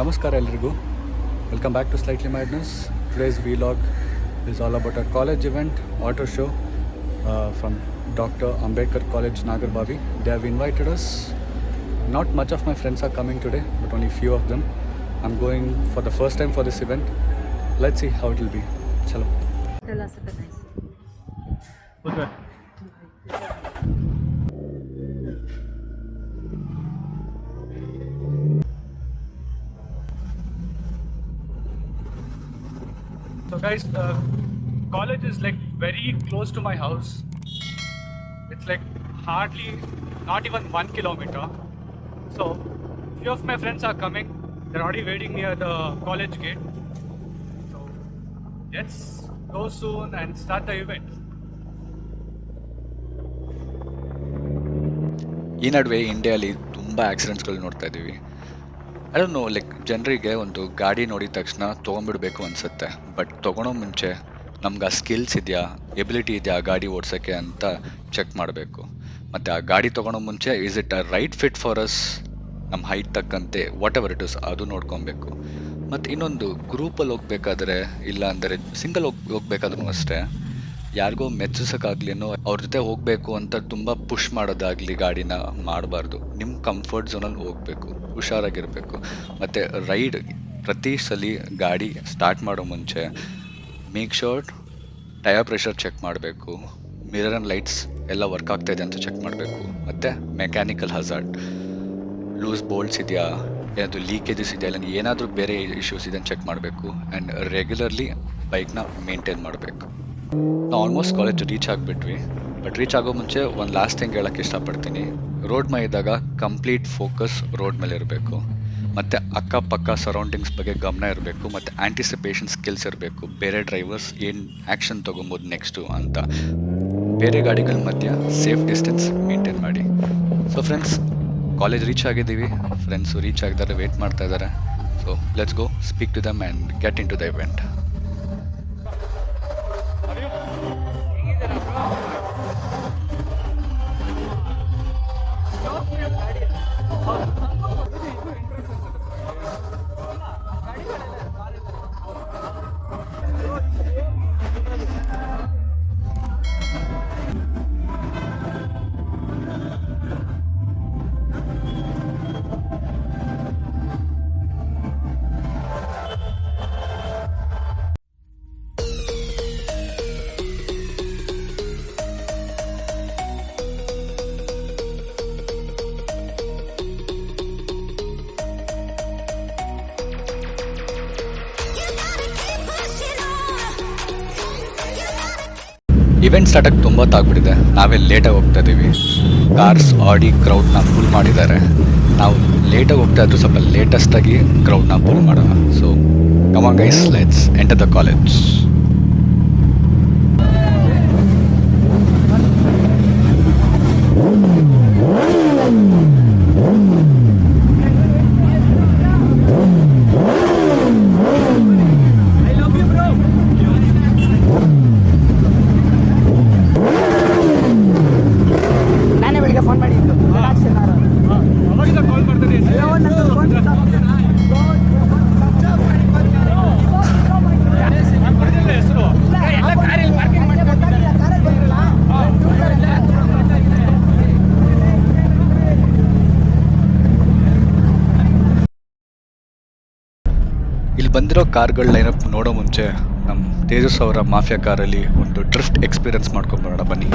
Namaskar Elrigu. Welcome back to Slightly Madness. Today's vlog is all about a college event, auto show from Dr. Ambedkar College, Nagarbavi. They have invited us. Not much of my friends are coming today, but only few of them. I'm going for the first time for this event. Let's see how it will be. Chalo. Okay. So guys, college is like very close to my house. It's like hardly, not even 1 kilometer. So few of my friends are coming. They're already waiting near the college gate. So let's go soon and start the event. ಈ ನಡುವೆ ಇಂಡಿಯಾಲಿ ತುಂಬ ಆಕ್ಸಿಡೆಂಟ್ಸ್ಗಳು ನೋಡ್ತಾ ಇದ್ದೀವಿ. I don't know, like ಜನರಿಗೆ ಒಂದು ಗಾಡಿ ನೋಡಿದ ತಕ್ಷಣ ತೊಗೊಂಡ್ಬಿಡ್ಬೇಕು ಅನಿಸುತ್ತೆ. ಬಟ್ ತೊಗೊಳೋ ಮುಂಚೆ ನಮ್ಗೆ ಆ ಸ್ಕಿಲ್ಸ್ ಇದೆಯಾ, ಎಬಿಲಿಟಿ ಇದೆಯಾ ಆ ಗಾಡಿ ಓಡಿಸೋಕ್ಕೆ ಅಂತ ಚೆಕ್ ಮಾಡಬೇಕು. ಮತ್ತು ಆ ಗಾಡಿ ತೊಗೊಳೋ ಮುಂಚೆ is it a right fit for us, ನಮ್ಮ ಹೈಟ್ ತಕ್ಕಂತೆ ವಾಟ್ ಎವರ್ ಇಟ್ ಇಸ್ ಅದು ನೋಡ್ಕೊಬೇಕು. ಮತ್ತು ಇನ್ನೊಂದು, ಗ್ರೂಪಲ್ಲಿ ಹೋಗ್ಬೇಕಾದ್ರೆ ಇಲ್ಲ ಅಂದರೆ ಸಿಂಗಲ್ ಹೋಗ್ಬೇಕಾದ್ರೂ ಅಷ್ಟೇ, ಯಾರಿಗೋ ಮೆಚ್ಚಿಸೋಕ್ಕಾಗ್ಲಿನೋ ಅವ್ರ ಜೊತೆ ಹೋಗಬೇಕು ಅಂತ ತುಂಬ ಪುಷ್ ಮಾಡೋದಾಗಲಿ ಗಾಡಿನ ಮಾಡಬಾರ್ದು. ನಿಮ್ಮ ಕಂಫರ್ಟ್ ಝೋನಲ್ಲಿ ಹೋಗಬೇಕು, ಹುಷಾರಾಗಿರಬೇಕು. ಮತ್ತು ರೈಡ್ ಪ್ರತಿ ಸಲ ಗಾಡಿ ಸ್ಟಾರ್ಟ್ ಮಾಡೋ ಮುಂಚೆ make sure tyre pressure check ಮಾಡಬೇಕು, ಮಿರರ್ ಆ್ಯಂಡ್ ಲೈಟ್ಸ್ ಎಲ್ಲ ವರ್ಕ್ ಆಗ್ತಾಯಿದೆ ಅಂತ ಚೆಕ್ ಮಾಡಬೇಕು. ಮತ್ತು ಮೆಕ್ಯಾನಿಕಲ್ ಹಜಾರ್ಡ್, ಲೂಸ್ ಬೋಲ್ಟ್ಸ್ ಇದೆಯಾ, ಏನಾದರೂ ಲೀಕೇಜಸ್ ಇದೆಯಾ, ಇಲ್ಲ ಏನಾದರೂ ಬೇರೆ ಇಶ್ಯೂಸ್ ಇದೆ ಅಂತ ಚೆಕ್ ಮಾಡಬೇಕು. ಆ್ಯಂಡ್ ರೆಗ್ಯುಲರ್ಲಿ ಬೈಕ್ನ ಮೇಂಟೈನ್ ಮಾಡಬೇಕು. ನಾವು ಆಲ್ಮೋಸ್ಟ್ ಕಾಲೇಜ್ ರೀಚ್ ಆಗಿಬಿಟ್ವಿ. ಬಟ್ ರೀಚ್ ಆಗೋ ಮುಂಚೆ ಒಂದು ಲಾಸ್ಟ್ ಥಿಂಗ್ ಹೇಳೋಕ್ಕೆ ಇಷ್ಟಪಡ್ತೀನಿ. ರೋಡ್ ಮೇಲೆ ಇದ್ದಾಗ ಕಂಪ್ಲೀಟ್ ಫೋಕಸ್ ರೋಡ್ ಮೇಲೆ ಇರಬೇಕು. ಮತ್ತು ಅಕ್ಕಪಕ್ಕ ಸರೌಂಡಿಂಗ್ಸ್ ಬಗ್ಗೆ ಗಮನ ಇರಬೇಕು. ಮತ್ತು ಆ್ಯಂಟಿಸಿಪೇಷನ್ ಸ್ಕಿಲ್ಸ್ ಇರಬೇಕು. ಬೇರೆ ಡ್ರೈವರ್ಸ್ ಏನು ಆ್ಯಕ್ಷನ್ ತೊಗೊಬೋದು ನೆಕ್ಸ್ಟು ಅಂತ. ಬೇರೆ ಗಾಡಿಗಳ ಮಧ್ಯೆ ಸೇಫ್ ಡಿಸ್ಟೆನ್ಸ್ ಮೇಂಟೈನ್ ಮಾಡಿ. ಸೊ ಫ್ರೆಂಡ್ಸ್, ಕಾಲೇಜ್ ರೀಚ್ ಆಗಿದ್ದೀವಿ. ಫ್ರೆಂಡ್ಸು ರೀಚ್ ಆಗಿದ್ದಾರೆ, ವೇಟ್ ಮಾಡ್ತಾ ಇದ್ದಾರೆ. So let's go speak to them and get into the event. Event ಸ್ಟಾರ್ಟಾಗಿ ತುಂಬ ಹೊತ್ತಾಗ್ಬಿಟ್ಟಿದೆ. ನಾವೇ ಲೇಟಾಗಿ ಹೋಗ್ತಾ ಇದ್ದೀವಿ. ಕಾರ್ಸ್ ಆಡಿ ಕ್ರೌಡ್ನ ಫುಲ್ ಮಾಡಿದ್ದಾರೆ. ನಾವು ಲೇಟಾಗಿ ಹೋಗ್ತಾ ಇದ್ರು, ಸ್ವಲ್ಪ ಲೇಟೆಸ್ಟಾಗಿ ಕ್ರೌಡ್ನ ಫುಲ್ ಮಾಡೋಣ. So come on guys, let's enter the college. ಇಲ್ಲಿ ಬಂದಿರೋ ಕಾರ್ಗಳ ಲೈನಪ್ ನೋಡೋ ಮುಂಚೆ ನಮ್ಮ ತೇಜಸ್ ಅವರ ಮಾಫಿಯಾ ಕಾರಲ್ಲಿ ಒಂದು ಡ್ರಿಫ್ಟ್ ಎಕ್ಸ್ಪೀರಿಯನ್ಸ್ ಮಾಡ್ಕೊಂಡ್ಬರೋಣ ಬನ್ನಿ.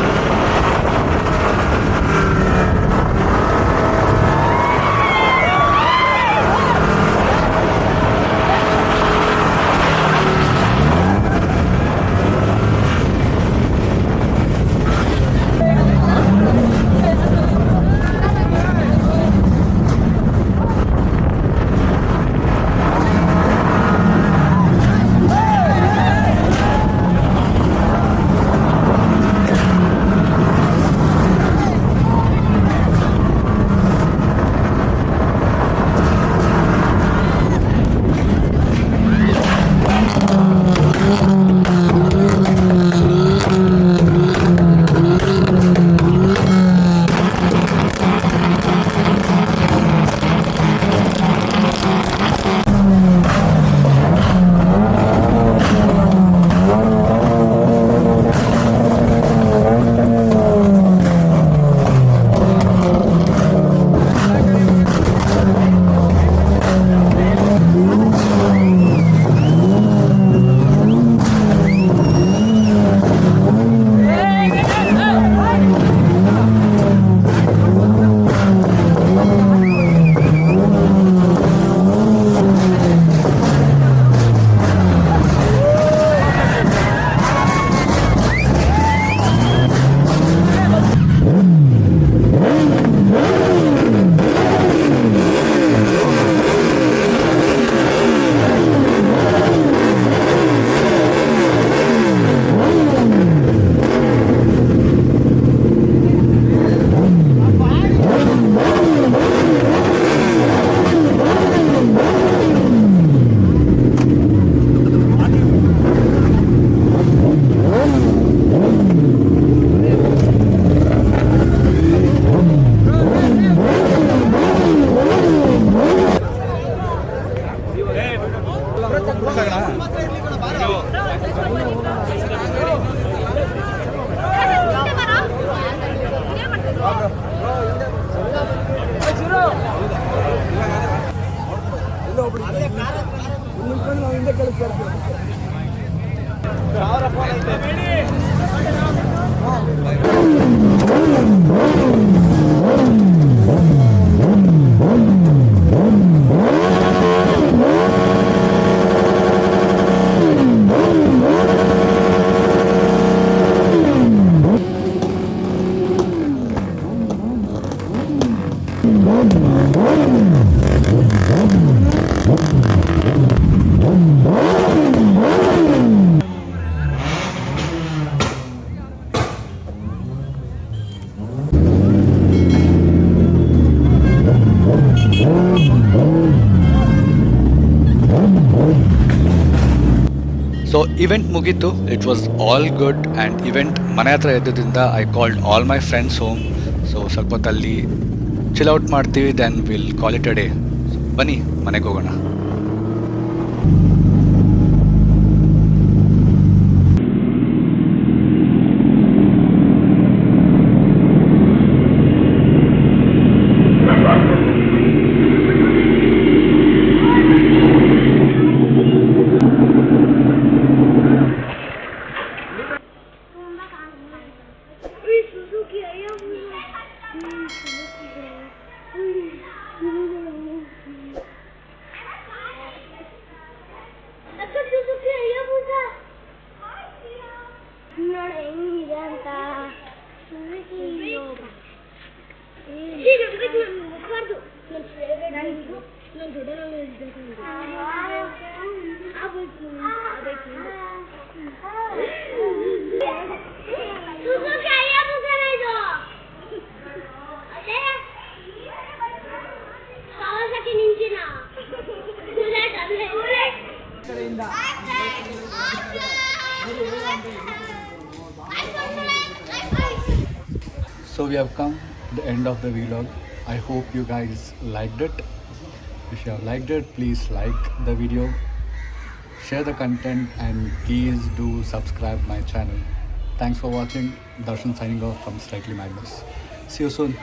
ಸೊ ಇವೆಂಟ್ ಮುಗೀತು. It was all good and event ಮನೆ ಹತ್ರ ಇದ್ದಿದ್ದರಿಂದ I called all my friends home. So ಸ್ವಲ್ಪ ಹೊತ್ತಲ್ಲಿ ಚಿಲ್ ಔಟ್ ಮಾಡ್ತೀವಿ, then will call it a day. ಬನ್ನಿ ಮನೆಗೆ ಹೋಗೋಣ. So we have come to the end of the vlog. I hope you guys liked it. If you have liked it, please like the video, share the content, and please do subscribe my channel. Thanks for watching. Darshan signing off from Slightly Madness. See you soon.